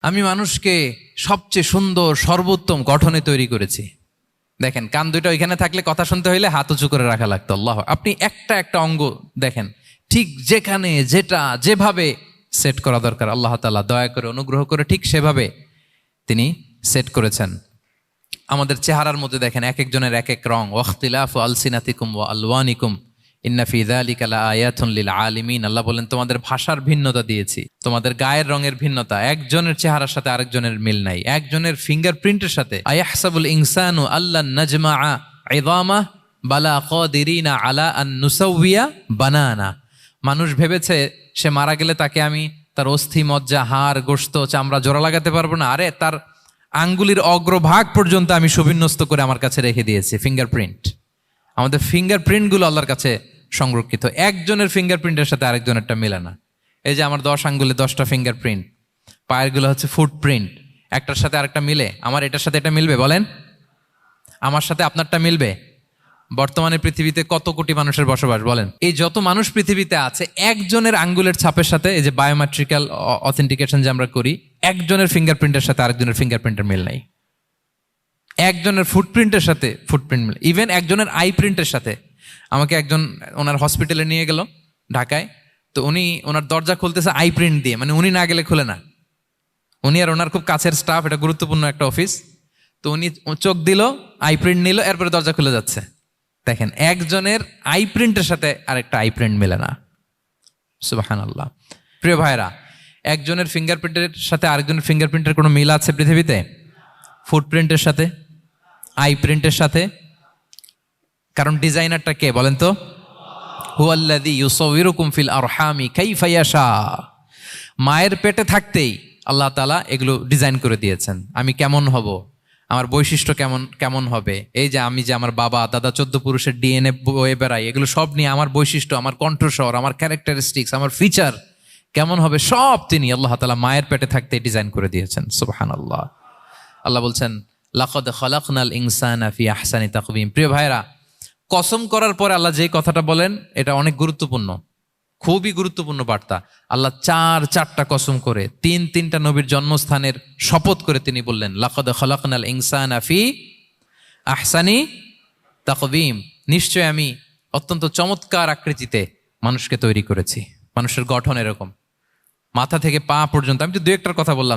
আমি মানুষকে সবচেয়ে সুন্দর সর্বোত্তম গঠনে তৈরি করেছি। দেখেন, কান দুইটা ওইখানে থাকলে কথা শুনতে হইলে হাত উঁচু করে রাখা লাগতো। আল্লাহ, আপনি একটা একটা অঙ্গ দেখেন, ঠিক যেখানে যেটা যেভাবে সেট করা দরকার আল্লাহ তাআলা দয়া করে অনুগ্রহ করে ঠিক সেভাবে তিনি সেট করেছেন। আমাদের চেহারার মধ্যে দেখেন এক একজনের এক এক রং। ওয়াখতিলাফু আলসিনাতিকুম ওয়া আলওয়ানিকুম ইন্না ফি যালিকা লাআয়াতুন লিল আলিমিন। আল্লাহ বলেন, তোমাদের ভাষার ভিন্নতা দিয়েছি, তোমাদের গায়ের রঙের ভিন্নতা, একজনের চেহারার সাথে আরেকজনের মিল নাই, একজনের ফিঙ্গারপ্রিন্টের সাথে। আয়াহসাবুল ইনসানু আল্লান নাজমাআ ইযামা বালা কাদিরিনা আলা আন নুসাউইয়া বানানা। মানুষ ভেবেছে সে মারা গেলে তাকে আমি তার অস্থি মজ্জা হাড় গোশত চামড়া জোড়া লাগাতে পারবো না। আরে, তার আঙ্গুলির অগ্রভাগ পর্যন্ত আমি সুবিন্যস্ত করে আমার কাছে রেখে দিয়েছি। ফিঙ্গারপ্রিন্ট, আমাদের ফিঙ্গারপ্রিন্টগুলো আল্লাহর কাছে সংরক্ষিত। একজনের ফিঙ্গারপ্রিন্টের সাথে আরেকজনেরটা মেলে না। এই যে আমার 10 আঙ্গুলে 10টা ফিঙ্গারপ্রিন্ট, পায়েরগুলো হচ্ছে ফুটপ্রিন্ট, একটার সাথে আরেকটা মিলে। আমার এটার সাথে এটা মিলবে বলেন? আমার সাথে আপনারটা মিলবে? বর্তমানে পৃথিবীতে কত কোটি মানুষের বসবাস বলেন? এই যত মানুষ পৃথিবীতে আছে, একজনের আঙ্গুলের ছাপের সাথে, এই যে বায়োমেট্রিক্যাল অথেন্টিকেশন যে আমরা করি, একজনের ফিঙ্গারপ্রিন্টের সাথে আরেকজনের ফিঙ্গারপ্রিন্টের মিল নাই। একজনের ফুটপ্রিন্টের সাথে ফুটপ্রিন্ট মিলে, ইভেন একজনের আই প্রিন্টের সাথে। আমাকে একজন ওনার হসপিটালে নিয়ে গেল ঢাকায়, তো উনি ওনার দরজা খুলতেছে আই প্রিন্ট দিয়ে, মানে উনি না গেলে খুলে না। উনি আর ওনার খুব কাছের স্টাফ, এটা গুরুত্বপূর্ণ একটা অফিস। তো উনি চোখ দিল, আই প্রিন্ট নিল, এরপরে দরজা খুলে যাচ্ছে। দেখেন, একজনের আই প্রিন্টের সাথে আরেকটা আই প্রিন্ট মেলে না। সুবহানাল্লাহ। প্রিয় ভাইরা, একজনের ফিঙ্গারপ্রিন্টের সাথে আরেকজনের ফিঙ্গারপ্রিন্টের কোনো মিল আছে পৃথিবীতে? ফুটপ্রিন্টের সাথে, আই প্রিন্টের সাথে? কারণ ডিজাইনারটা কে বলেন তো? হুয়াল্লাযী ইউসাউবিরুকুম ফিল আরহামি কাইফা ইয়াশা। মায়ের পেটে থাকতেই আল্লাহ তাআলা এগুলো ডিজাইন করে দিয়েছেন। আমি কেমন হব, আমার বৈশিষ্ট্য কেমন কেমন হবে। এই যে আমি যে আমার বাবা দাদা 14 পুরুষের ডিএনএ বয়ে বেড়াই, এগুলো সব নিয়ে আমার বৈশিষ্ট্য, আমার কণ্ঠস্বর, আমার ক্যারেক্টারিস্টিক্স, আমার ফিচার কেমন হবে, সব তিনি আল্লাহ তাআলা মায়ের পেটে থাকতে ডিজাইন করে দিয়েছেন। সুবহানাল্লাহ। আল্লাহ বলছেন, লাকাদ খালাকনাল ইনসানা ফি আহসানি তাকওয়িম। প্রিয় ভাইরা, কসম করার পরে আল্লাহ যেই কথাটা বলেন, এটা অনেক গুরুত্বপূর্ণ, খুবই গুরুত্বপূর্ণ বার্তা। আল্লাহ চারটা কসম করে 3টা নবীর জন্মস্থানের শপথ করে তিনি বললেন, লাকাদ খালাকনাল ইনসানা ফি আহসানি তাকওয়িম। নিশ্চয় আমি অত্যন্ত চমৎকার আকৃতিতে মানুষকে তৈরি করেছি। মানুষের গঠন এরকম, মাথা থেকে পা পর্যন্ত। আমি তো 2-1টার কথা বললাম।